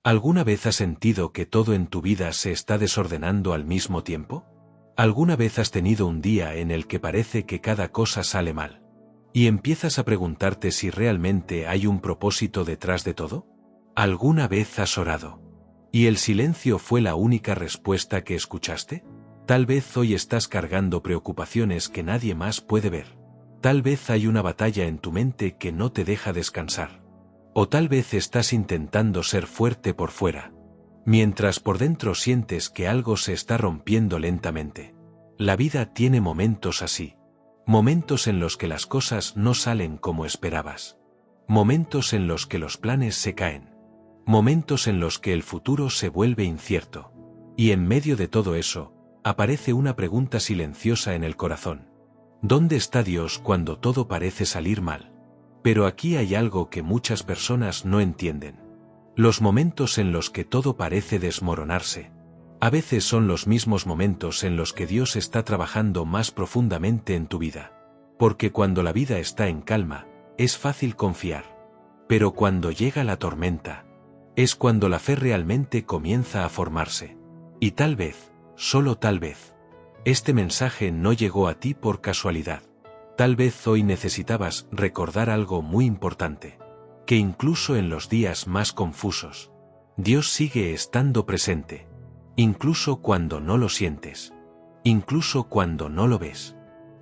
¿Alguna vez has sentido que todo en tu vida se está desordenando al mismo tiempo? ¿Alguna vez has tenido un día en el que parece que cada cosa sale mal? ¿Y empiezas a preguntarte si realmente hay un propósito detrás de todo? ¿Alguna vez has orado? ¿Y el silencio fue la única respuesta que escuchaste? Tal vez hoy estás cargando preocupaciones que nadie más puede ver. Tal vez hay una batalla en tu mente que no te deja descansar. O tal vez estás intentando ser fuerte por fuera, mientras por dentro sientes que algo se está rompiendo lentamente. La vida tiene momentos así. Momentos en los que las cosas no salen como esperabas. Momentos en los que los planes se caen. Momentos en los que el futuro se vuelve incierto. Y en medio de todo eso, aparece una pregunta silenciosa en el corazón. ¿Dónde está Dios cuando todo parece salir mal? Pero aquí hay algo que muchas personas no entienden. Los momentos en los que todo parece desmoronarse, a veces son los mismos momentos en los que Dios está trabajando más profundamente en tu vida. Porque cuando la vida está en calma, es fácil confiar. Pero cuando llega la tormenta, es cuando la fe realmente comienza a formarse. Y tal vez, solo tal vez, este mensaje no llegó a ti por casualidad. Tal vez hoy necesitabas recordar algo muy importante. Que incluso en los días más confusos, Dios sigue estando presente. Incluso cuando no lo sientes. Incluso cuando no lo ves.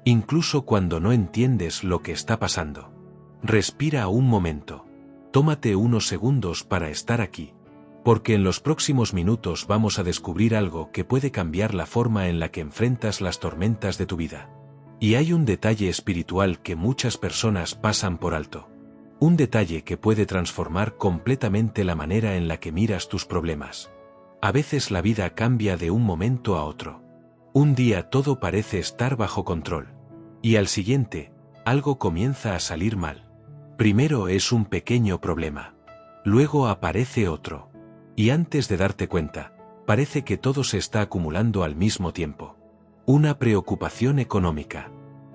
Incluso cuando no entiendes lo que está pasando. Respira un momento. Tómate unos segundos para estar aquí. Porque en los próximos minutos vamos a descubrir algo que puede cambiar la forma en la que enfrentas las tormentas de tu vida. Y hay un detalle espiritual que muchas personas pasan por alto. Un detalle que puede transformar completamente la manera en la que miras tus problemas. A veces la vida cambia de un momento a otro. Un día todo parece estar bajo control. Y al siguiente, algo comienza a salir mal. Primero es un pequeño problema. Luego aparece otro. Y antes de darte cuenta, parece que todo se está acumulando al mismo tiempo. Una preocupación económica.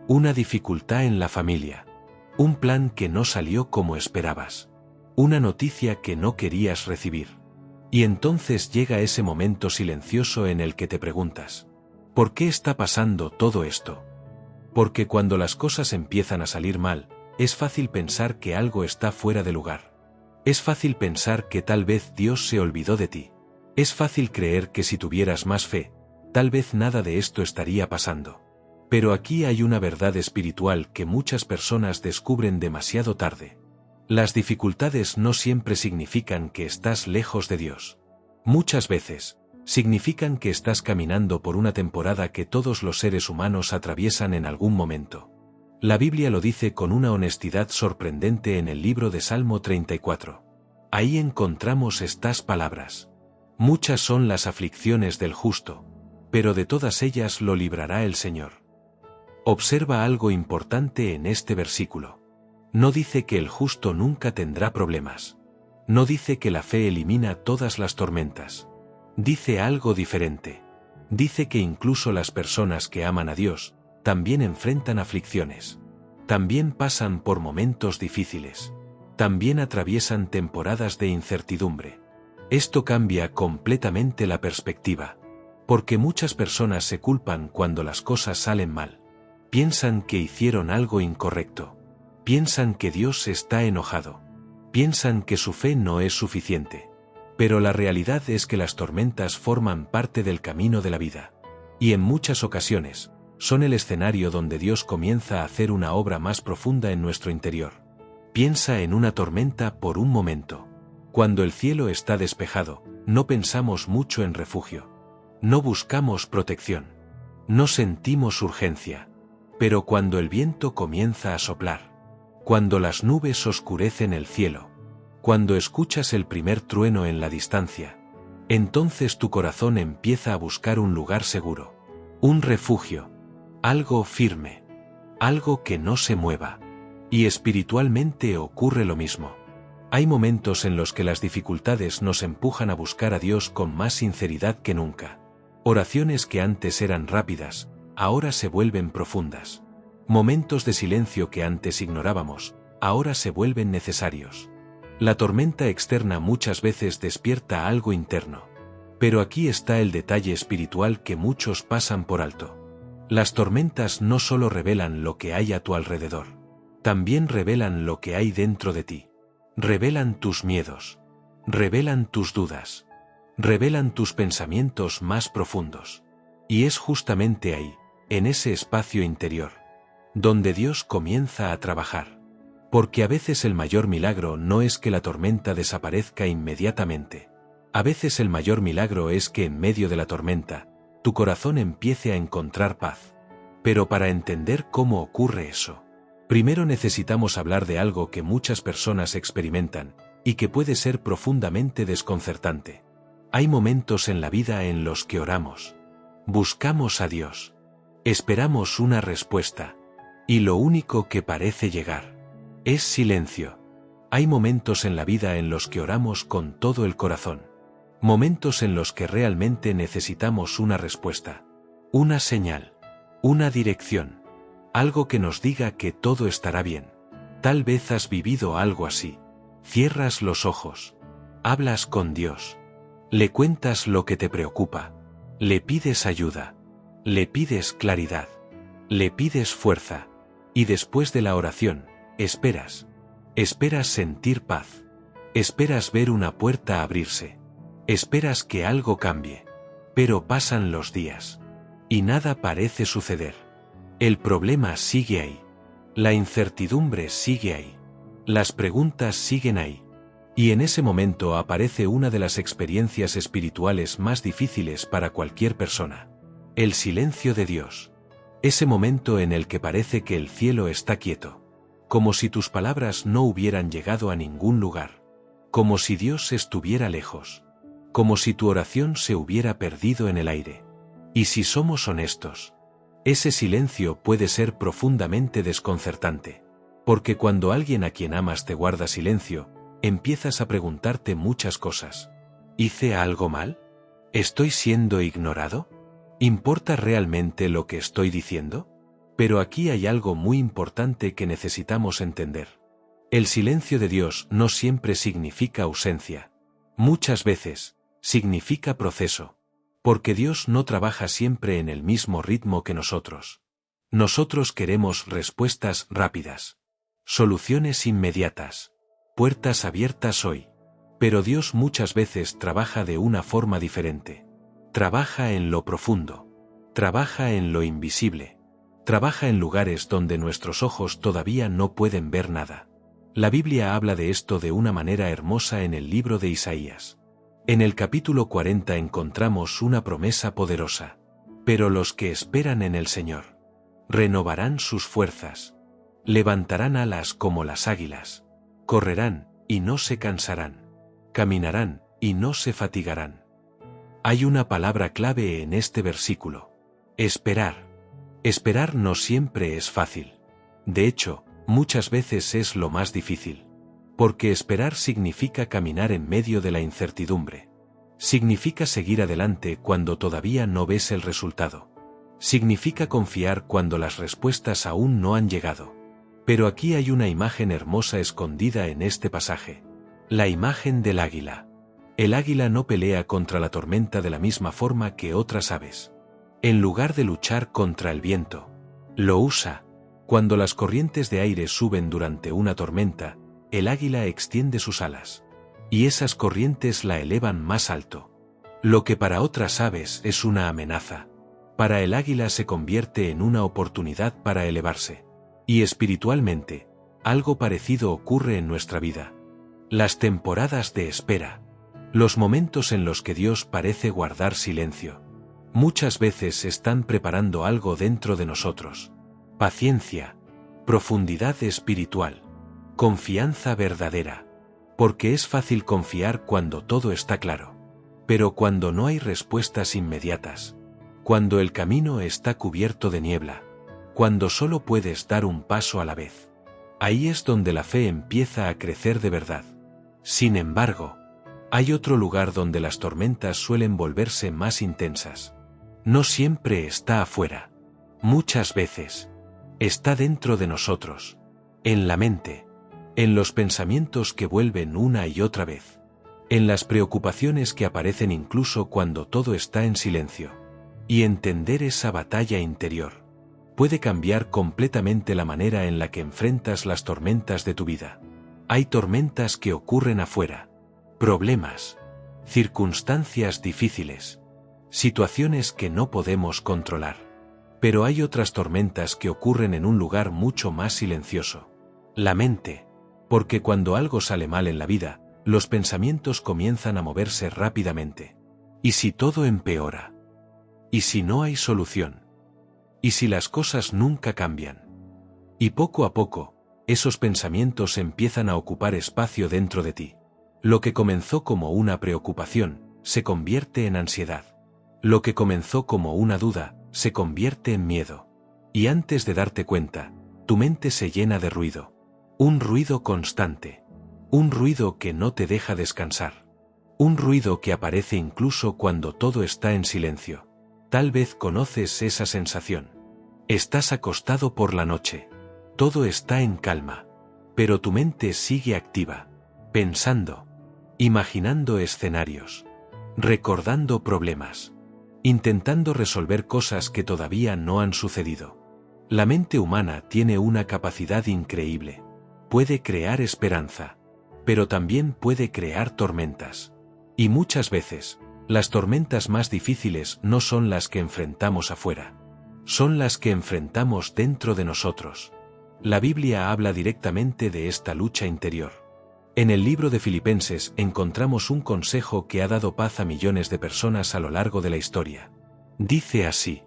Una dificultad en la familia. Un plan que no salió como esperabas. Una noticia que no querías recibir. Y entonces llega ese momento silencioso en el que te preguntas, ¿por qué está pasando todo esto? Porque cuando las cosas empiezan a salir mal, es fácil pensar que algo está fuera de lugar. Es fácil pensar que tal vez Dios se olvidó de ti. Es fácil creer que si tuvieras más fe, tal vez nada de esto estaría pasando. Pero aquí hay una verdad espiritual que muchas personas descubren demasiado tarde. Las dificultades no siempre significan que estás lejos de Dios. Muchas veces, significan que estás caminando por una temporada que todos los seres humanos atraviesan en algún momento. La Biblia lo dice con una honestidad sorprendente en el libro de Salmo 34. Ahí encontramos estas palabras. Muchas son las aflicciones del justo, pero de todas ellas lo librará el Señor. Observa algo importante en este versículo. No dice que el justo nunca tendrá problemas. No dice que la fe elimina todas las tormentas. Dice algo diferente. Dice que incluso las personas que aman a Dios, también enfrentan aflicciones. También pasan por momentos difíciles. También atraviesan temporadas de incertidumbre. Esto cambia completamente la perspectiva. Porque muchas personas se culpan cuando las cosas salen mal. Piensan que hicieron algo incorrecto. Piensan que Dios está enojado. Piensan que su fe no es suficiente. Pero la realidad es que las tormentas forman parte del camino de la vida. Y en muchas ocasiones, son el escenario donde Dios comienza a hacer una obra más profunda en nuestro interior. Piensa en una tormenta por un momento. Cuando el cielo está despejado, no pensamos mucho en refugio. No buscamos protección. No sentimos urgencia. Pero cuando el viento comienza a soplar, cuando las nubes oscurecen el cielo, cuando escuchas el primer trueno en la distancia, entonces tu corazón empieza a buscar un lugar seguro, un refugio, algo firme, algo que no se mueva. Y espiritualmente ocurre lo mismo. Hay momentos en los que las dificultades nos empujan a buscar a Dios con más sinceridad que nunca. Oraciones que antes eran rápidas, ahora se vuelven profundas. Momentos de silencio que antes ignorábamos, ahora se vuelven necesarios. La tormenta externa muchas veces despierta algo interno. Pero aquí está el detalle espiritual que muchos pasan por alto. Las tormentas no solo revelan lo que hay a tu alrededor, también revelan lo que hay dentro de ti. Revelan tus miedos, revelan tus dudas, revelan tus pensamientos más profundos. Y es justamente ahí, en ese espacio interior, donde Dios comienza a trabajar. Porque a veces el mayor milagro no es que la tormenta desaparezca inmediatamente. A veces el mayor milagro es que en medio de la tormenta, tu corazón empiece a encontrar paz. Pero para entender cómo ocurre eso, primero necesitamos hablar de algo que muchas personas experimentan, y que puede ser profundamente desconcertante. Hay momentos en la vida en los que oramos, buscamos a Dios, esperamos una respuesta, y lo único que parece llegar es silencio. Hay momentos en la vida en los que oramos con todo el corazón. Momentos en los que realmente necesitamos una respuesta, una señal, una dirección, algo que nos diga que todo estará bien. Tal vez has vivido algo así. Cierras los ojos, hablas con Dios, le cuentas lo que te preocupa, le pides ayuda, le pides claridad, le pides fuerza, y después de la oración, esperas sentir paz, esperas ver una puerta abrirse, esperas que algo cambie, pero pasan los días, y nada parece suceder. El problema sigue ahí, la incertidumbre sigue ahí, las preguntas siguen ahí, y en ese momento aparece una de las experiencias espirituales más difíciles para cualquier persona: el silencio de Dios. Ese momento en el que parece que el cielo está quieto, como si tus palabras no hubieran llegado a ningún lugar, como si Dios estuviera lejos, como si tu oración se hubiera perdido en el aire. Y si somos honestos, ese silencio puede ser profundamente desconcertante, porque cuando alguien a quien amas te guarda silencio, empiezas a preguntarte muchas cosas. ¿Hice algo mal? ¿Estoy siendo ignorado? ¿Importa realmente lo que estoy diciendo? Pero aquí hay algo muy importante que necesitamos entender. El silencio de Dios no siempre significa ausencia. Muchas veces, significa proceso. Porque Dios no trabaja siempre en el mismo ritmo que nosotros. Nosotros queremos respuestas rápidas, soluciones inmediatas, puertas abiertas hoy. Pero Dios muchas veces trabaja de una forma diferente. Trabaja en lo profundo. Trabaja en lo invisible. Trabaja en lugares donde nuestros ojos todavía no pueden ver nada. La Biblia habla de esto de una manera hermosa en el libro de Isaías. En el capítulo 40 encontramos una promesa poderosa. Pero los que esperan en el Señor renovarán sus fuerzas, levantarán alas como las águilas, correrán y no se cansarán, caminarán y no se fatigarán. Hay una palabra clave en este versículo: esperar. Esperar no siempre es fácil. De hecho, muchas veces es lo más difícil. Porque esperar significa caminar en medio de la incertidumbre. Significa seguir adelante cuando todavía no ves el resultado. Significa confiar cuando las respuestas aún no han llegado. Pero aquí hay una imagen hermosa escondida en este pasaje. La imagen del águila. El águila no pelea contra la tormenta de la misma forma que otras aves. En lugar de luchar contra el viento, lo usa. Cuando las corrientes de aire suben durante una tormenta, el águila extiende sus alas, y esas corrientes la elevan más alto. Lo que para otras aves es una amenaza, para el águila se convierte en una oportunidad para elevarse. Y espiritualmente, algo parecido ocurre en nuestra vida. Las temporadas de espera, los momentos en los que Dios parece guardar silencio, muchas veces están preparando algo dentro de nosotros. Paciencia, profundidad espiritual, confianza verdadera. Porque es fácil confiar cuando todo está claro. Pero cuando no hay respuestas inmediatas, cuando el camino está cubierto de niebla, cuando solo puedes dar un paso a la vez, ahí es donde la fe empieza a crecer de verdad. Sin embargo, hay otro lugar donde las tormentas suelen volverse más intensas. No siempre está afuera. Muchas veces está dentro de nosotros, en la mente, en los pensamientos que vuelven una y otra vez, en las preocupaciones que aparecen incluso cuando todo está en silencio. Y entender esa batalla interior puede cambiar completamente la manera en la que enfrentas las tormentas de tu vida. Hay tormentas que ocurren afuera, problemas, circunstancias difíciles, situaciones que no podemos controlar. Pero hay otras tormentas que ocurren en un lugar mucho más silencioso, la mente, porque cuando algo sale mal en la vida, los pensamientos comienzan a moverse rápidamente. ¿Y si todo empeora? ¿Y si no hay solución? ¿Y si las cosas nunca cambian? Y poco a poco, esos pensamientos empiezan a ocupar espacio dentro de ti. Lo que comenzó como una preocupación, se convierte en ansiedad. Lo que comenzó como una duda, se convierte en miedo. Y antes de darte cuenta, tu mente se llena de ruido. Un ruido constante. Un ruido que no te deja descansar. Un ruido que aparece incluso cuando todo está en silencio. Tal vez conoces esa sensación. Estás acostado por la noche. Todo está en calma. Pero tu mente sigue activa. Pensando. Imaginando escenarios. Recordando problemas. Intentando resolver cosas que todavía no han sucedido. La mente humana tiene una capacidad increíble. Puede crear esperanza. Pero también puede crear tormentas. Y muchas veces, las tormentas más difíciles no son las que enfrentamos afuera. Son las que enfrentamos dentro de nosotros. La Biblia habla directamente de esta lucha interior. En el libro de Filipenses encontramos un consejo que ha dado paz a millones de personas a lo largo de la historia. Dice así: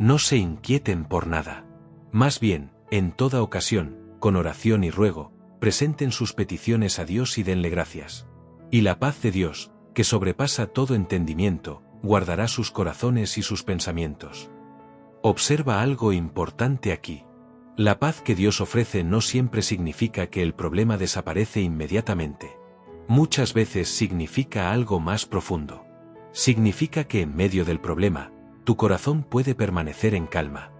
no se inquieten por nada. Más bien, en toda ocasión, con oración y ruego, presenten sus peticiones a Dios y denle gracias. Y la paz de Dios, que sobrepasa todo entendimiento, guardará sus corazones y sus pensamientos. Observa algo importante aquí. La paz que Dios ofrece no siempre significa que el problema desaparece inmediatamente. Muchas veces significa algo más profundo. Significa que en medio del problema, tu corazón puede permanecer en calma.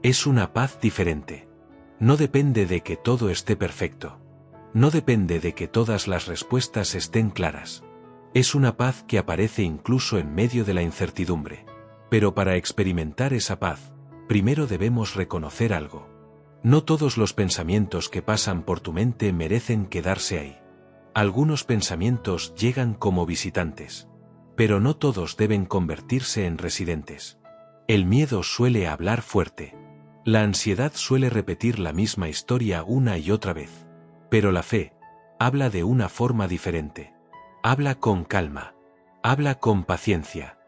Es una paz diferente. No depende de que todo esté perfecto. No depende de que todas las respuestas estén claras. Es una paz que aparece incluso en medio de la incertidumbre. Pero para experimentar esa paz, primero debemos reconocer algo. No todos los pensamientos que pasan por tu mente merecen quedarse ahí. Algunos pensamientos llegan como visitantes. Pero no todos deben convertirse en residentes. El miedo suele hablar fuerte. La ansiedad suele repetir la misma historia una y otra vez. Pero la fe habla de una forma diferente. Habla con calma. Habla con paciencia.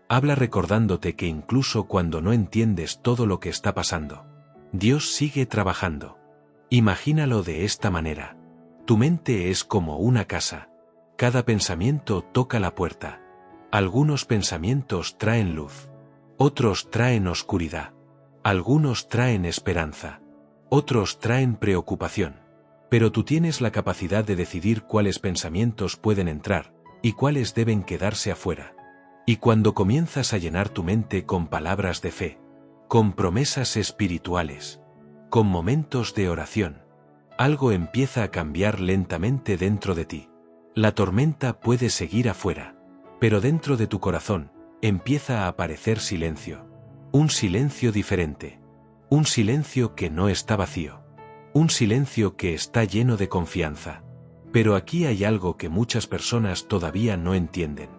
Habla recordándote que incluso cuando no entiendes todo lo que está pasando, Dios sigue trabajando. Imagínalo de esta manera. Tu mente es como una casa. Cada pensamiento toca la puerta. Algunos pensamientos traen luz. Otros traen oscuridad. Algunos traen esperanza. Otros traen preocupación. Pero tú tienes la capacidad de decidir cuáles pensamientos pueden entrar y cuáles deben quedarse afuera. Y cuando comienzas a llenar tu mente con palabras de fe, con promesas espirituales, con momentos de oración, algo empieza a cambiar lentamente dentro de ti. La tormenta puede seguir afuera, pero dentro de tu corazón empieza a aparecer silencio. Un silencio diferente. Un silencio que no está vacío. Un silencio que está lleno de confianza. Pero aquí hay algo que muchas personas todavía no entienden.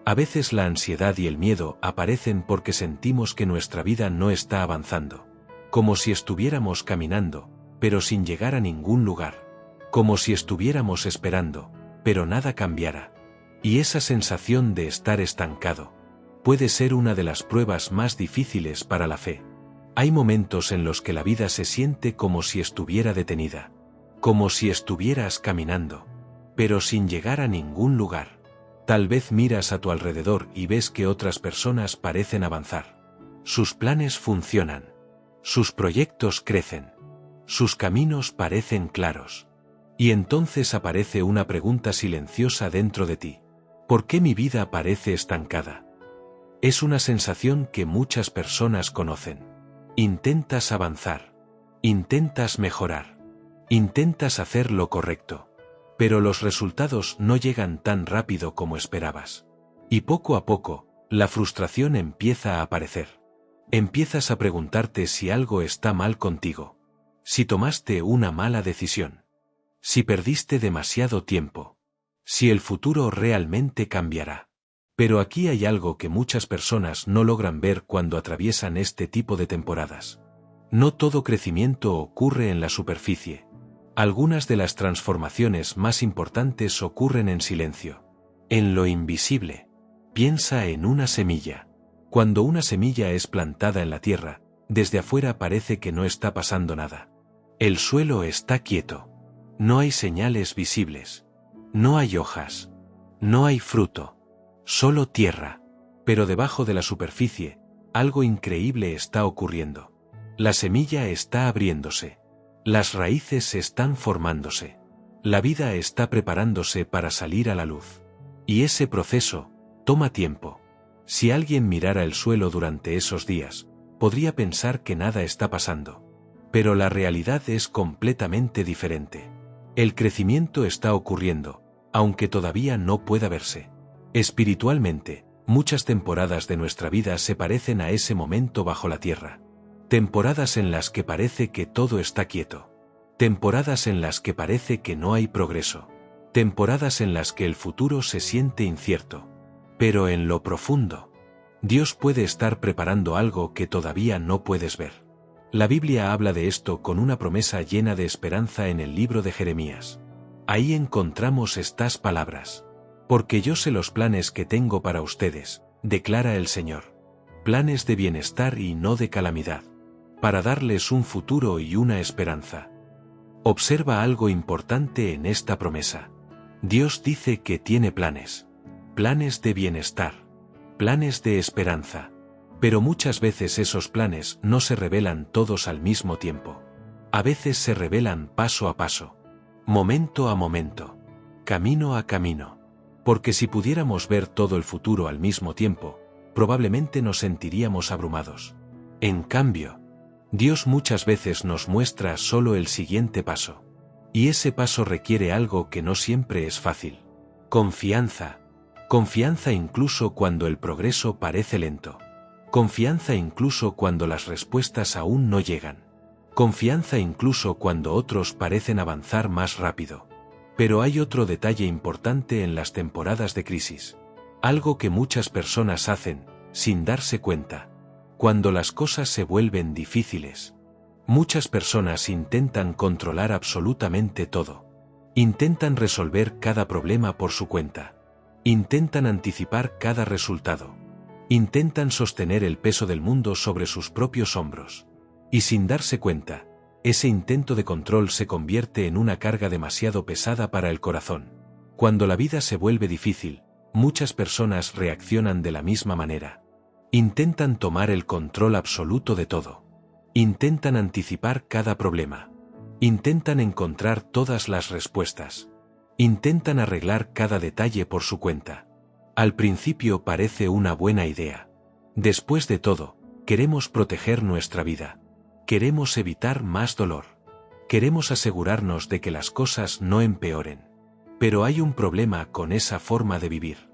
A veces la ansiedad y el miedo aparecen porque sentimos que nuestra vida no está avanzando. Como si estuviéramos caminando, pero sin llegar a ningún lugar. Como si estuviéramos esperando, pero nada cambiara. Y esa sensación de estar estancado puede ser una de las pruebas más difíciles para la fe. Hay momentos en los que la vida se siente como si estuviera detenida. Como si estuvieras caminando, pero sin llegar a ningún lugar. Tal vez miras a tu alrededor y ves que otras personas parecen avanzar. Sus planes funcionan. Sus proyectos crecen. Sus caminos parecen claros. Y entonces aparece una pregunta silenciosa dentro de ti. ¿Por qué mi vida parece estancada? Es una sensación que muchas personas conocen. Intentas avanzar. Intentas mejorar. Intentas hacer lo correcto. Pero los resultados no llegan tan rápido como esperabas. Y poco a poco, la frustración empieza a aparecer. Empiezas a preguntarte si algo está mal contigo. Si tomaste una mala decisión. Si perdiste demasiado tiempo. Si el futuro realmente cambiará. Pero aquí hay algo que muchas personas no logran ver cuando atraviesan este tipo de temporadas. No todo crecimiento ocurre en la superficie. Algunas de las transformaciones más importantes ocurren en silencio. En lo invisible. Piensa en una semilla. Cuando una semilla es plantada en la tierra, desde afuera parece que no está pasando nada. El suelo está quieto. No hay señales visibles. No hay hojas. No hay fruto. Solo tierra. Pero debajo de la superficie, algo increíble está ocurriendo. La semilla está abriéndose. Las raíces están formándose. La vida está preparándose para salir a la luz. Y ese proceso toma tiempo. Si alguien mirara el suelo durante esos días, podría pensar que nada está pasando. Pero la realidad es completamente diferente. El crecimiento está ocurriendo, aunque todavía no pueda verse. Espiritualmente, muchas temporadas de nuestra vida se parecen a ese momento bajo la tierra. Temporadas en las que parece que todo está quieto. Temporadas en las que parece que no hay progreso. Temporadas en las que el futuro se siente incierto. Pero en lo profundo, Dios puede estar preparando algo que todavía no puedes ver. La Biblia habla de esto con una promesa llena de esperanza en el libro de Jeremías. Ahí encontramos estas palabras. Porque yo sé los planes que tengo para ustedes, declara el Señor. Planes de bienestar y no de calamidad. Para darles un futuro y una esperanza. Observa algo importante en esta promesa. Dios dice que tiene planes. Planes de bienestar. Planes de esperanza. Pero muchas veces esos planes no se revelan todos al mismo tiempo. A veces se revelan paso a paso. Momento a momento. Camino a camino. Porque si pudiéramos ver todo el futuro al mismo tiempo, probablemente nos sentiríamos abrumados. En cambio, Dios muchas veces nos muestra solo el siguiente paso. Y ese paso requiere algo que no siempre es fácil. Confianza. Confianza incluso cuando el progreso parece lento. Confianza incluso cuando las respuestas aún no llegan. Confianza incluso cuando otros parecen avanzar más rápido. Pero hay otro detalle importante en las temporadas de crisis. Algo que muchas personas hacen, sin darse cuenta. Cuando las cosas se vuelven difíciles. Muchas personas intentan controlar absolutamente todo. Intentan resolver cada problema por su cuenta. Intentan anticipar cada resultado. Intentan sostener el peso del mundo sobre sus propios hombros. Y sin darse cuenta, ese intento de control se convierte en una carga demasiado pesada para el corazón. Cuando la vida se vuelve difícil, muchas personas reaccionan de la misma manera. Intentan tomar el control absoluto de todo. Intentan anticipar cada problema. Intentan encontrar todas las respuestas. Intentan arreglar cada detalle por su cuenta. Al principio parece una buena idea. Después de todo, queremos proteger nuestra vida. Queremos evitar más dolor. Queremos asegurarnos de que las cosas no empeoren. Pero hay un problema con esa forma de vivir.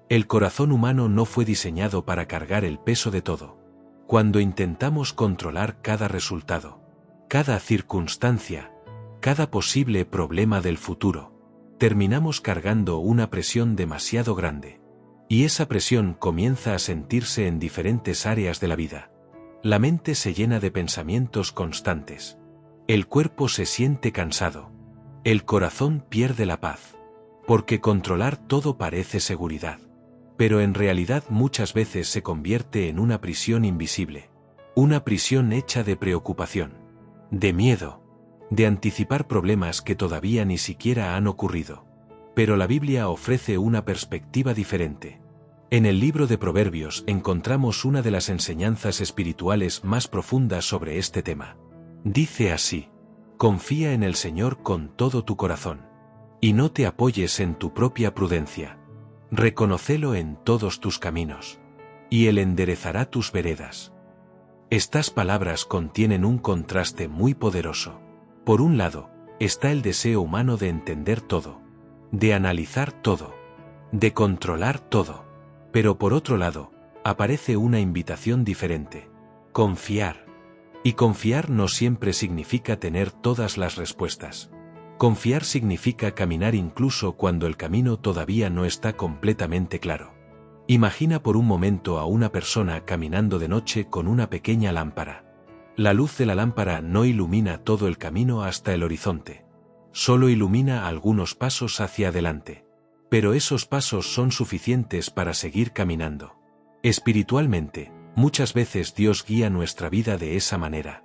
El corazón humano no fue diseñado para cargar el peso de todo. Cuando intentamos controlar cada resultado, cada circunstancia, cada posible problema del futuro, terminamos cargando una presión demasiado grande. Y esa presión comienza a sentirse en diferentes áreas de la vida. La mente se llena de pensamientos constantes. El cuerpo se siente cansado. El corazón pierde la paz. Porque controlar todo parece seguridad. Pero en realidad muchas veces se convierte en una prisión invisible. Una prisión hecha de preocupación. De miedo. De anticipar problemas que todavía ni siquiera han ocurrido. Pero la Biblia ofrece una perspectiva diferente. En el libro de Proverbios encontramos una de las enseñanzas espirituales más profundas sobre este tema. Dice así: confía en el Señor con todo tu corazón. Y no te apoyes en tu propia prudencia. Reconócelo en todos tus caminos. Y Él enderezará tus veredas. Estas palabras contienen un contraste muy poderoso. Por un lado, está el deseo humano de entender todo, de analizar todo, de controlar todo. Pero por otro lado, aparece una invitación diferente: confiar. Y confiar no siempre significa tener todas las respuestas. Confiar significa caminar incluso cuando el camino todavía no está completamente claro. Imagina por un momento a una persona caminando de noche con una pequeña lámpara. La luz de la lámpara no ilumina todo el camino hasta el horizonte. Solo ilumina algunos pasos hacia adelante. Pero esos pasos son suficientes para seguir caminando. Espiritualmente, muchas veces Dios guía nuestra vida de esa manera.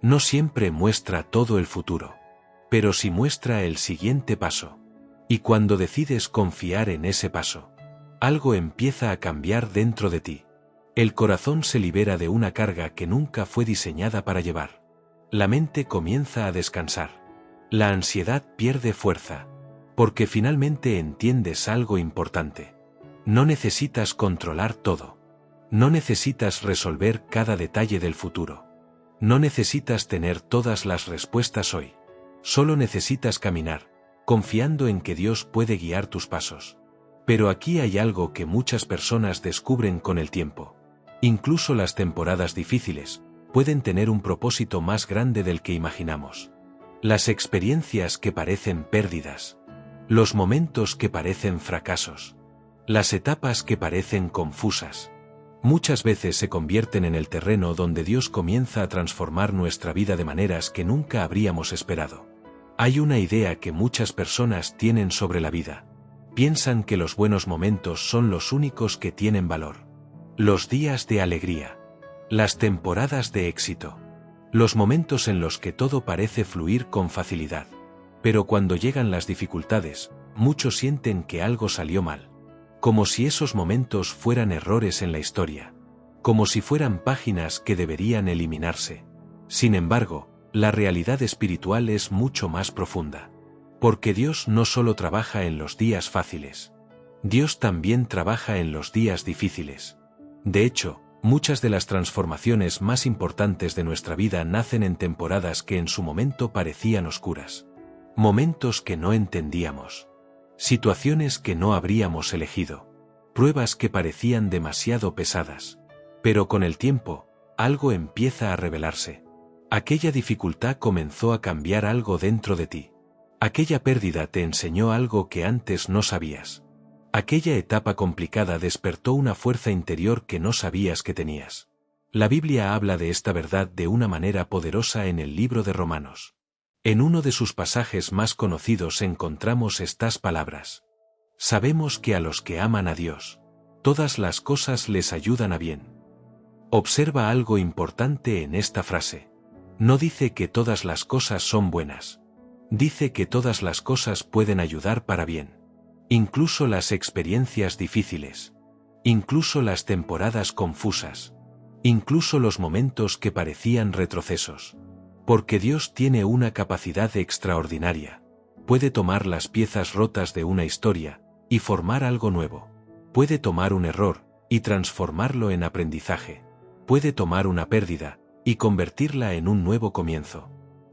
No siempre muestra todo el futuro, pero sí muestra el siguiente paso. Y cuando decides confiar en ese paso, algo empieza a cambiar dentro de ti. El corazón se libera de una carga que nunca fue diseñada para llevar. La mente comienza a descansar. La ansiedad pierde fuerza, porque finalmente entiendes algo importante. No necesitas controlar todo. No necesitas resolver cada detalle del futuro. No necesitas tener todas las respuestas hoy. Solo necesitas caminar, confiando en que Dios puede guiar tus pasos. Pero aquí hay algo que muchas personas descubren con el tiempo. Incluso las temporadas difíciles pueden tener un propósito más grande del que imaginamos. Las experiencias que parecen pérdidas, los momentos que parecen fracasos, las etapas que parecen confusas, muchas veces se convierten en el terreno donde Dios comienza a transformar nuestra vida de maneras que nunca habríamos esperado. Hay una idea que muchas personas tienen sobre la vida. Piensan que los buenos momentos son los únicos que tienen valor. Los días de alegría, las temporadas de éxito, los momentos en los que todo parece fluir con facilidad. Pero cuando llegan las dificultades, muchos sienten que algo salió mal. Como si esos momentos fueran errores en la historia. Como si fueran páginas que deberían eliminarse. Sin embargo, la realidad espiritual es mucho más profunda. Porque Dios no solo trabaja en los días fáciles. Dios también trabaja en los días difíciles. De hecho, muchas de las transformaciones más importantes de nuestra vida nacen en temporadas que en su momento parecían oscuras. Momentos que no entendíamos. Situaciones que no habríamos elegido. Pruebas que parecían demasiado pesadas. Pero con el tiempo, algo empieza a revelarse. Aquella dificultad comenzó a cambiar algo dentro de ti. Aquella pérdida te enseñó algo que antes no sabías. Aquella etapa complicada despertó una fuerza interior que no sabías que tenías. La Biblia habla de esta verdad de una manera poderosa en el libro de Romanos. En uno de sus pasajes más conocidos encontramos estas palabras. Sabemos que a los que aman a Dios, todas las cosas les ayudan a bien. Observa algo importante en esta frase. No dice que todas las cosas son buenas. Dice que todas las cosas pueden ayudar para bien. Incluso las experiencias difíciles. Incluso las temporadas confusas. Incluso los momentos que parecían retrocesos. Porque Dios tiene una capacidad extraordinaria. Puede tomar las piezas rotas de una historia y formar algo nuevo. Puede tomar un error y transformarlo en aprendizaje. Puede tomar una pérdida y convertirla en un nuevo comienzo.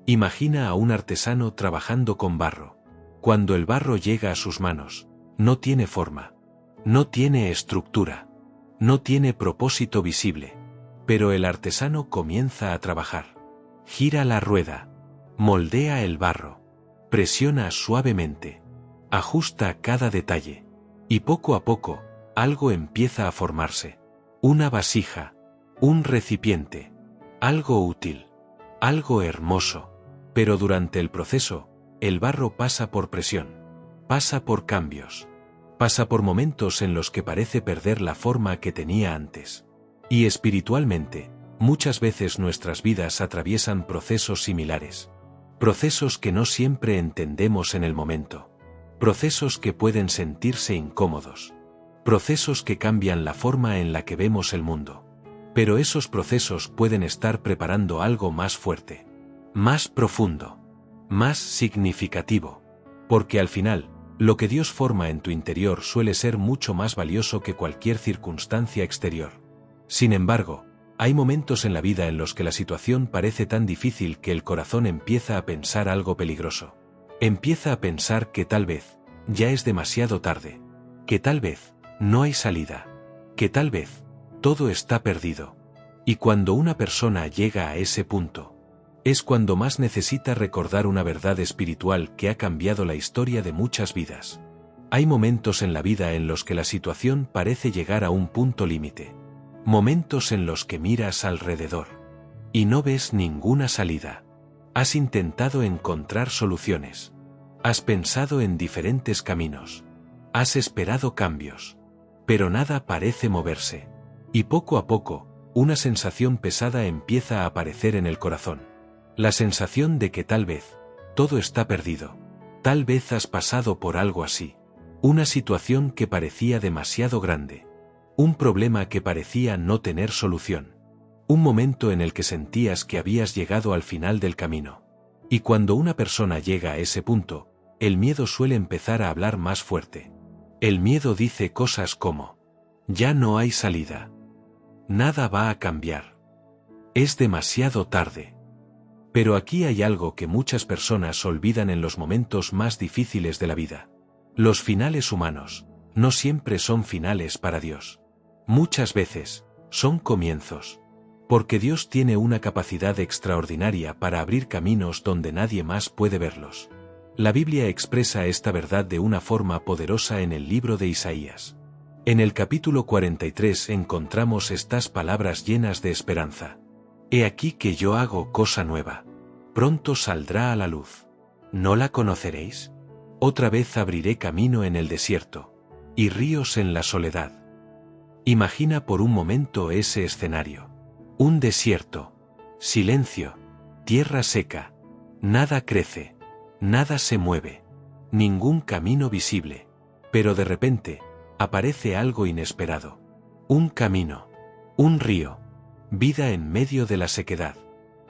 Imagina a un artesano trabajando con barro. Cuando el barro llega a sus manos, no tiene forma, no tiene estructura, no tiene propósito visible. Pero el artesano comienza a trabajar. Gira la rueda, moldea el barro, presiona suavemente, ajusta cada detalle, y poco a poco, algo empieza a formarse. Una vasija, un recipiente, algo útil, algo hermoso. Pero durante el proceso, el barro pasa por presión, pasa por cambios, pasa por momentos en los que parece perder la forma que tenía antes. Y espiritualmente, muchas veces nuestras vidas atraviesan procesos similares. Procesos que no siempre entendemos en el momento. Procesos que pueden sentirse incómodos. Procesos que cambian la forma en la que vemos el mundo. Pero esos procesos pueden estar preparando algo más fuerte, más profundo, más significativo. Porque al final, lo que Dios forma en tu interior suele ser mucho más valioso que cualquier circunstancia exterior. Sin embargo, hay momentos en la vida en los que la situación parece tan difícil que el corazón empieza a pensar algo peligroso. Empieza a pensar que tal vez ya es demasiado tarde, que tal vez no hay salida, que tal vez todo está perdido. Y cuando una persona llega a ese punto, es cuando más necesita recordar una verdad espiritual que ha cambiado la historia de muchas vidas. Hay momentos en la vida en los que la situación parece llegar a un punto límite. Momentos en los que miras alrededor y no ves ninguna salida. Has intentado encontrar soluciones. Has pensado en diferentes caminos. Has esperado cambios. Pero nada parece moverse. Y poco a poco, una sensación pesada empieza a aparecer en el corazón. La sensación de que tal vez todo está perdido. Tal vez has pasado por algo así. Una situación que parecía demasiado grande. Un problema que parecía no tener solución. Un momento en el que sentías que habías llegado al final del camino. Y cuando una persona llega a ese punto, el miedo suele empezar a hablar más fuerte. El miedo dice cosas como: ya no hay salida. Nada va a cambiar. Es demasiado tarde. Pero aquí hay algo que muchas personas olvidan en los momentos más difíciles de la vida. Los finales humanos no siempre son finales para Dios. Muchas veces son comienzos. Porque Dios tiene una capacidad extraordinaria para abrir caminos donde nadie más puede verlos. La Biblia expresa esta verdad de una forma poderosa en el libro de Isaías. En el capítulo 43 encontramos estas palabras llenas de esperanza. He aquí que yo hago cosa nueva. Pronto saldrá a la luz. ¿No la conoceréis? Otra vez abriré camino en el desierto, y ríos en la soledad. Imagina por un momento ese escenario. Un desierto, silencio, tierra seca, nada crece, nada se mueve, ningún camino visible, pero de repente, aparece algo inesperado. Un camino, un río, vida en medio de la sequedad.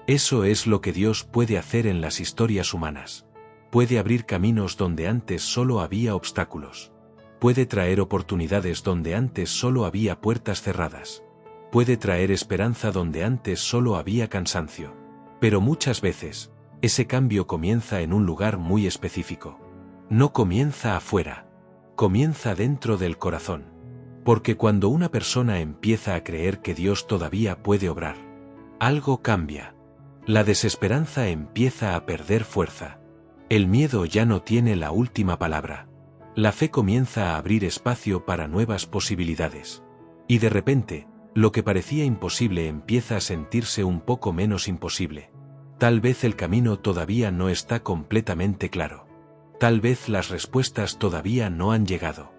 Eso es lo que Dios puede hacer en las historias humanas. Puede abrir caminos donde antes solo había obstáculos. Puede traer oportunidades donde antes solo había puertas cerradas. Puede traer esperanza donde antes solo había cansancio. Pero muchas veces, ese cambio comienza en un lugar muy específico. No comienza afuera, comienza dentro del corazón. Porque cuando una persona empieza a creer que Dios todavía puede obrar, algo cambia. La desesperanza empieza a perder fuerza. El miedo ya no tiene la última palabra. La fe comienza a abrir espacio para nuevas posibilidades. Y de repente, lo que parecía imposible empieza a sentirse un poco menos imposible. Tal vez el camino todavía no está completamente claro. Tal vez las respuestas todavía no han llegado.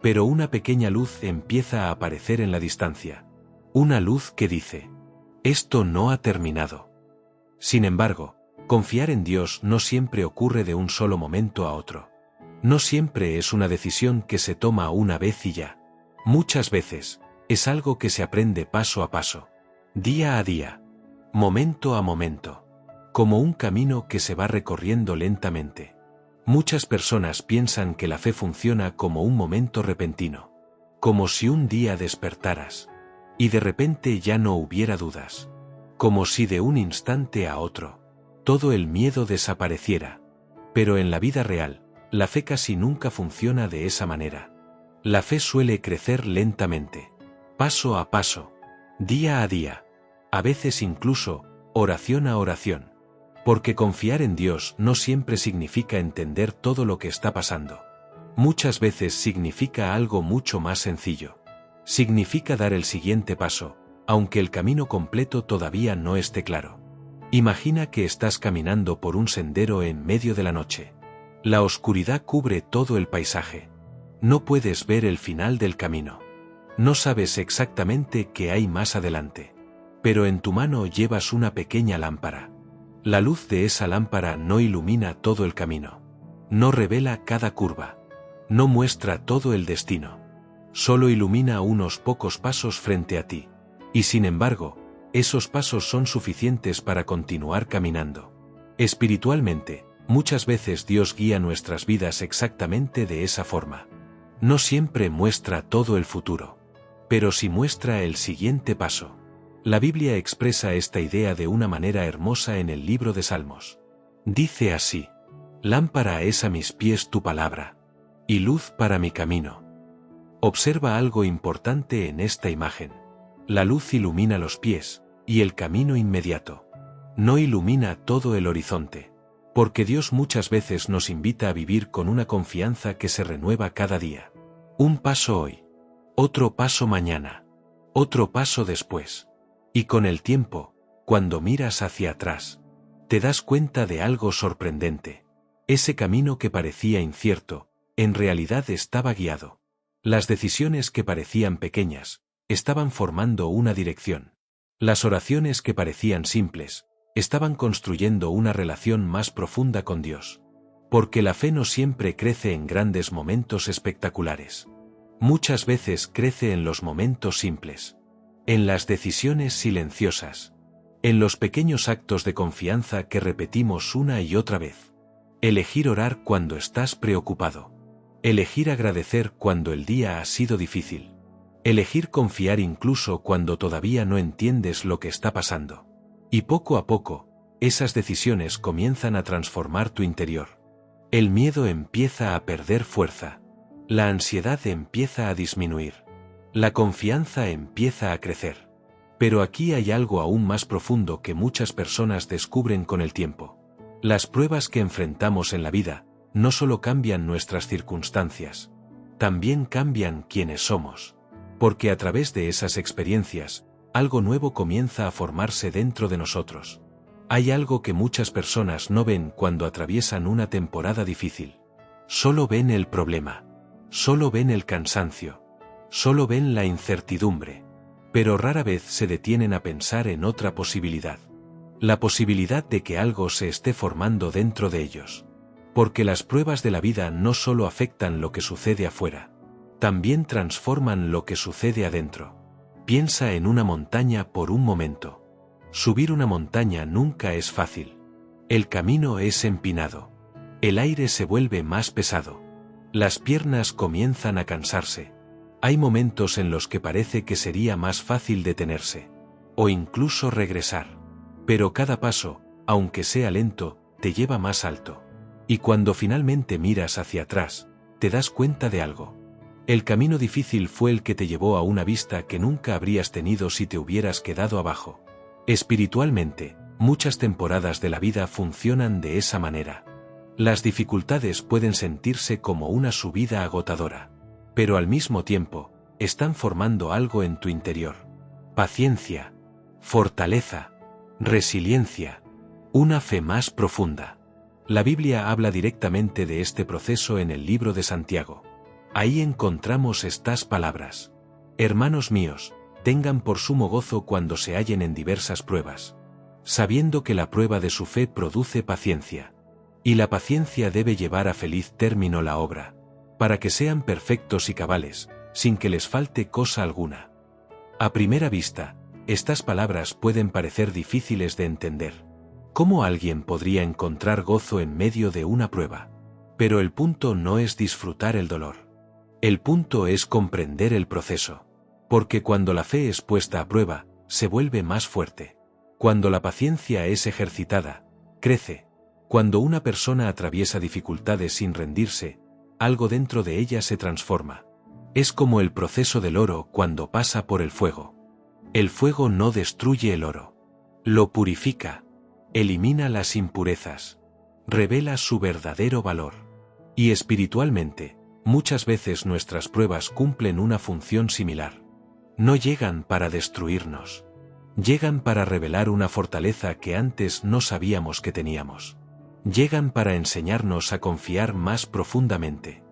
Pero una pequeña luz empieza a aparecer en la distancia. Una luz que dice: esto no ha terminado. Sin embargo, confiar en Dios no siempre ocurre de un solo momento a otro. No siempre es una decisión que se toma una vez y ya. Muchas veces, es algo que se aprende paso a paso, día a día, momento a momento, como un camino que se va recorriendo lentamente. Muchas personas piensan que la fe funciona como un momento repentino, como si un día despertaras, y de repente ya no hubiera dudas, como si de un instante a otro, todo el miedo desapareciera. Pero en la vida real, la fe casi nunca funciona de esa manera. La fe suele crecer lentamente. Paso a paso, día a día, a veces incluso, oración a oración. Porque confiar en Dios no siempre significa entender todo lo que está pasando. Muchas veces significa algo mucho más sencillo. Significa dar el siguiente paso, aunque el camino completo todavía no esté claro. Imagina que estás caminando por un sendero en medio de la noche. La oscuridad cubre todo el paisaje. No puedes ver el final del camino. No sabes exactamente qué hay más adelante. Pero en tu mano llevas una pequeña lámpara. La luz de esa lámpara no ilumina todo el camino. No revela cada curva. No muestra todo el destino. Solo ilumina unos pocos pasos frente a ti. Y sin embargo, esos pasos son suficientes para continuar caminando. Espiritualmente, muchas veces Dios guía nuestras vidas exactamente de esa forma. No siempre muestra todo el futuro, pero sí muestra el siguiente paso. La Biblia expresa esta idea de una manera hermosa en el libro de Salmos. Dice así: Lámpara es a mis pies tu palabra, y luz para mi camino. Observa algo importante en esta imagen. La luz ilumina los pies, y el camino inmediato. No ilumina todo el horizonte. Porque Dios muchas veces nos invita a vivir con una confianza que se renueva cada día. Un paso hoy. Otro paso mañana. Otro paso después. Y con el tiempo, cuando miras hacia atrás, te das cuenta de algo sorprendente. Ese camino que parecía incierto, en realidad estaba guiado. Las decisiones que parecían pequeñas, estaban formando una dirección. Las oraciones que parecían simples, estaban construyendo una relación más profunda con Dios. Porque la fe no siempre crece en grandes momentos espectaculares. Muchas veces crece en los momentos simples. En las decisiones silenciosas. En los pequeños actos de confianza que repetimos una y otra vez. Elegir orar cuando estás preocupado. Elegir agradecer cuando el día ha sido difícil. Elegir confiar incluso cuando todavía no entiendes lo que está pasando. Y poco a poco, esas decisiones comienzan a transformar tu interior. El miedo empieza a perder fuerza. La ansiedad empieza a disminuir. La confianza empieza a crecer. Pero aquí hay algo aún más profundo que muchas personas descubren con el tiempo. Las pruebas que enfrentamos en la vida no solo cambian nuestras circunstancias, también cambian quienes somos. Porque a través de esas experiencias, algo nuevo comienza a formarse dentro de nosotros. Hay algo que muchas personas no ven cuando atraviesan una temporada difícil. Solo ven el problema. Solo ven el cansancio. Solo ven la incertidumbre. Pero rara vez se detienen a pensar en otra posibilidad. La posibilidad de que algo se esté formando dentro de ellos. Porque las pruebas de la vida no solo afectan lo que sucede afuera, también transforman lo que sucede adentro. Piensa en una montaña por un momento. Subir una montaña nunca es fácil. El camino es empinado. El aire se vuelve más pesado. Las piernas comienzan a cansarse. Hay momentos en los que parece que sería más fácil detenerse. O incluso regresar. Pero cada paso, aunque sea lento, te lleva más alto. Y cuando finalmente miras hacia atrás, te das cuenta de algo. El camino difícil fue el que te llevó a una vista que nunca habrías tenido si te hubieras quedado abajo. Espiritualmente, muchas temporadas de la vida funcionan de esa manera. Las dificultades pueden sentirse como una subida agotadora. Pero al mismo tiempo, están formando algo en tu interior. Paciencia, fortaleza, resiliencia, una fe más profunda. La Biblia habla directamente de este proceso en el libro de Santiago. Ahí encontramos estas palabras. Hermanos míos, tengan por sumo gozo cuando se hallen en diversas pruebas, sabiendo que la prueba de su fe produce paciencia. Y la paciencia debe llevar a feliz término la obra, para que sean perfectos y cabales, sin que les falte cosa alguna. A primera vista, estas palabras pueden parecer difíciles de entender. ¿Cómo alguien podría encontrar gozo en medio de una prueba? Pero el punto no es disfrutar el dolor. El punto es comprender el proceso. Porque cuando la fe es puesta a prueba, se vuelve más fuerte. Cuando la paciencia es ejercitada, crece. Cuando una persona atraviesa dificultades sin rendirse, algo dentro de ella se transforma. Es como el proceso del oro cuando pasa por el fuego. El fuego no destruye el oro. Lo purifica. Elimina las impurezas. Revela su verdadero valor. Y espiritualmente, muchas veces nuestras pruebas cumplen una función similar. No llegan para destruirnos. Llegan para revelar una fortaleza que antes no sabíamos que teníamos. Llegan para enseñarnos a confiar más profundamente.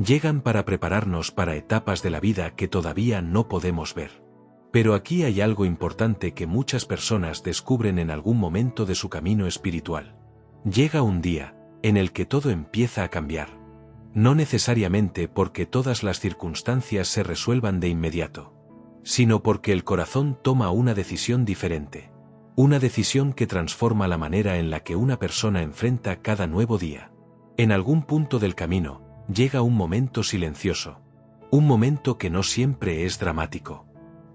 Llegan para prepararnos para etapas de la vida que todavía no podemos ver. Pero aquí hay algo importante que muchas personas descubren en algún momento de su camino espiritual. Llega un día en el que todo empieza a cambiar. No necesariamente porque todas las circunstancias se resuelvan de inmediato, sino porque el corazón toma una decisión diferente. Una decisión que transforma la manera en la que una persona enfrenta cada nuevo día. En algún punto del camino, llega un momento silencioso. Un momento que no siempre es dramático.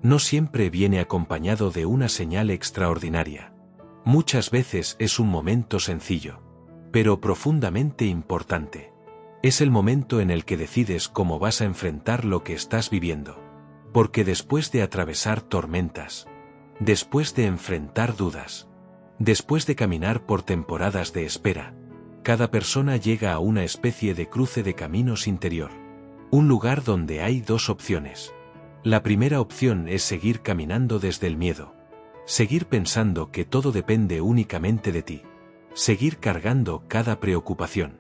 No siempre viene acompañado de una señal extraordinaria. Muchas veces es un momento sencillo. pero profundamente importante. Es el momento en el que decides cómo vas a enfrentar lo que estás viviendo. Porque después de atravesar tormentas, después de enfrentar dudas, después de caminar por temporadas de espera, cada persona llega a una especie de cruce de caminos interior. Un lugar donde hay dos opciones. La primera opción es seguir caminando desde el miedo. Seguir pensando que todo depende únicamente de ti. Seguir cargando cada preocupación.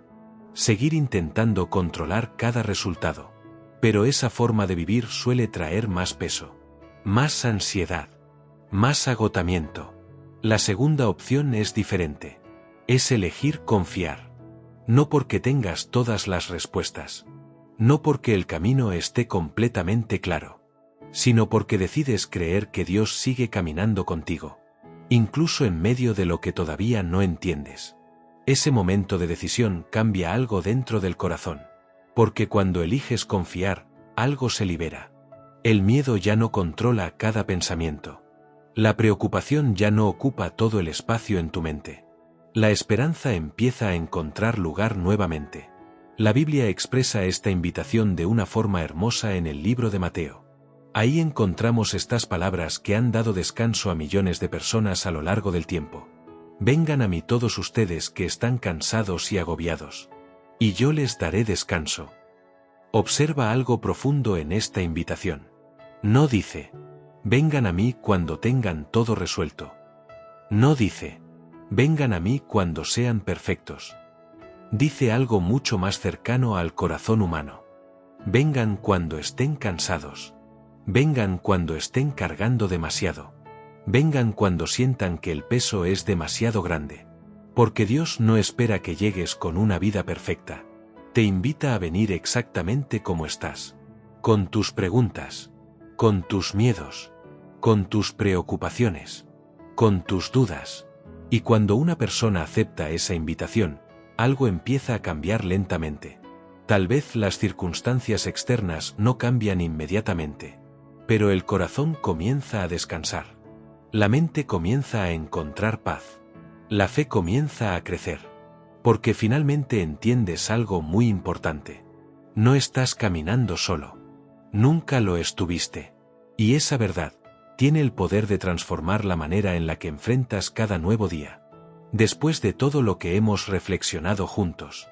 Seguir intentando controlar cada resultado. Pero esa forma de vivir suele traer más peso, más ansiedad, más agotamiento. La segunda opción es diferente. Es elegir confiar. No porque tengas todas las respuestas. No porque el camino esté completamente claro. Sino porque decides creer que Dios sigue caminando contigo. Incluso en medio de lo que todavía no entiendes. Ese momento de decisión cambia algo dentro del corazón. Porque cuando eliges confiar, algo se libera. El miedo ya no controla cada pensamiento. La preocupación ya no ocupa todo el espacio en tu mente. La esperanza empieza a encontrar lugar nuevamente. La Biblia expresa esta invitación de una forma hermosa en el libro de Mateo. Ahí encontramos estas palabras que han dado descanso a millones de personas a lo largo del tiempo. Vengan a mí todos ustedes que están cansados y agobiados. Y yo les daré descanso. Observa algo profundo en esta invitación. No dice, vengan a mí cuando tengan todo resuelto. No dice, vengan a mí cuando sean perfectos. Dice algo mucho más cercano al corazón humano. Vengan cuando estén cansados. Vengan cuando estén cargando demasiado. Vengan cuando sientan que el peso es demasiado grande. Porque Dios no espera que llegues con una vida perfecta. Te invita a venir exactamente como estás. Con tus preguntas. Con tus miedos. Con tus preocupaciones. Con tus dudas. Y cuando una persona acepta esa invitación, algo empieza a cambiar lentamente. Tal vez las circunstancias externas no cambian inmediatamente. Pero el corazón comienza a descansar. La mente comienza a encontrar paz. La fe comienza a crecer. Porque finalmente entiendes algo muy importante. No estás caminando solo. Nunca lo estuviste. Y esa verdad tiene el poder de transformar la manera en la que enfrentas cada nuevo día. Después de todo lo que hemos reflexionado juntos,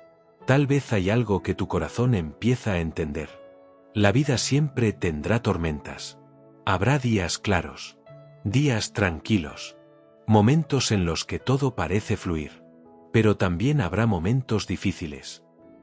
tal vez hay algo que tu corazón empieza a entender. La vida siempre tendrá tormentas. Habrá días claros. Días tranquilos. Momentos en los que todo parece fluir. Pero también habrá momentos difíciles.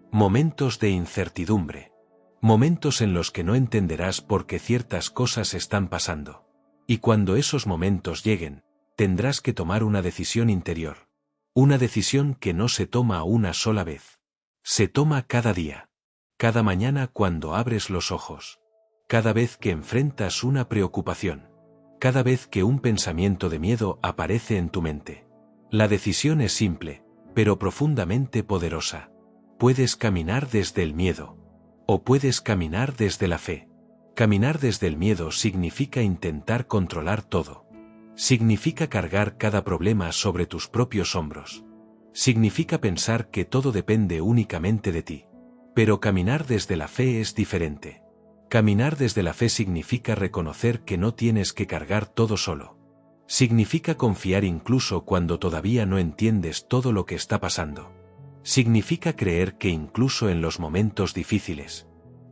Momentos de incertidumbre. Momentos en los que no entenderás por qué ciertas cosas están pasando. Y cuando esos momentos lleguen, tendrás que tomar una decisión interior. Una decisión que no se toma una sola vez. Se toma cada día. Cada mañana cuando abres los ojos. Cada vez que enfrentas una preocupación. Cada vez que un pensamiento de miedo aparece en tu mente. La decisión es simple, pero profundamente poderosa. Puedes caminar desde el miedo. O puedes caminar desde la fe. Caminar desde el miedo significa intentar controlar todo. Significa cargar cada problema sobre tus propios hombros. Significa pensar que todo depende únicamente de ti. Pero caminar desde la fe es diferente. Caminar desde la fe significa reconocer que no tienes que cargar todo solo. Significa confiar incluso cuando todavía no entiendes todo lo que está pasando. Significa creer que incluso en los momentos difíciles,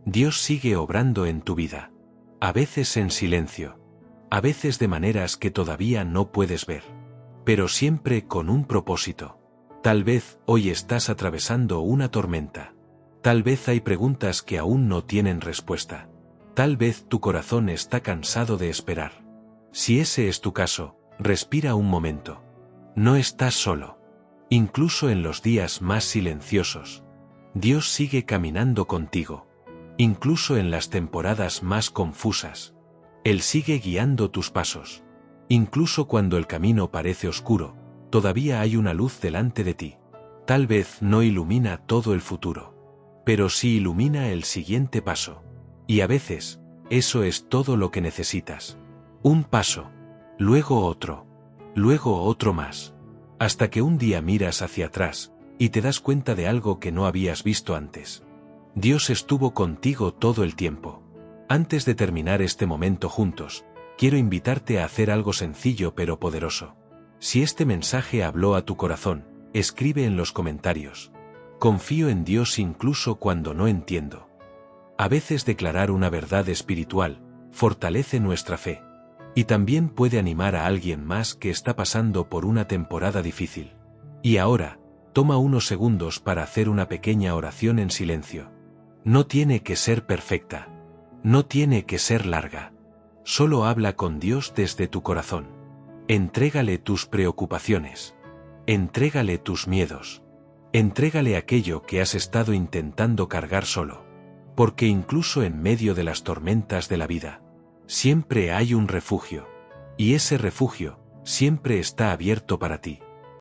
Dios sigue obrando en tu vida. A veces en silencio. A veces de maneras que todavía no puedes ver. Pero siempre con un propósito. Tal vez hoy estás atravesando una tormenta. Tal vez hay preguntas que aún no tienen respuesta. Tal vez tu corazón está cansado de esperar. Si ese es tu caso, respira un momento. No estás solo. Incluso en los días más silenciosos, Dios sigue caminando contigo. Incluso en las temporadas más confusas, Él sigue guiando tus pasos. Incluso cuando el camino parece oscuro, todavía hay una luz delante de ti. Tal vez no ilumina todo el futuro, pero sí ilumina el siguiente paso. Y a veces, eso es todo lo que necesitas. Un paso, luego otro más. Hasta que un día miras hacia atrás, y te das cuenta de algo que no habías visto antes. Dios estuvo contigo todo el tiempo. Antes de terminar este momento juntos, quiero invitarte a hacer algo sencillo pero poderoso. Si este mensaje habló a tu corazón, escribe en los comentarios: confío en Dios incluso cuando no entiendo. A veces declarar una verdad espiritual fortalece nuestra fe, y también puede animar a alguien más que está pasando por una temporada difícil. Y ahora, toma unos segundos para hacer una pequeña oración en silencio. No tiene que ser perfecta. No tiene que ser larga. Solo habla con Dios desde tu corazón. Entrégale tus preocupaciones. Entrégale tus miedos. Entrégale aquello que has estado intentando cargar solo. Porque incluso en medio de las tormentas de la vida, siempre hay un refugio. Y ese refugio siempre está abierto para ti.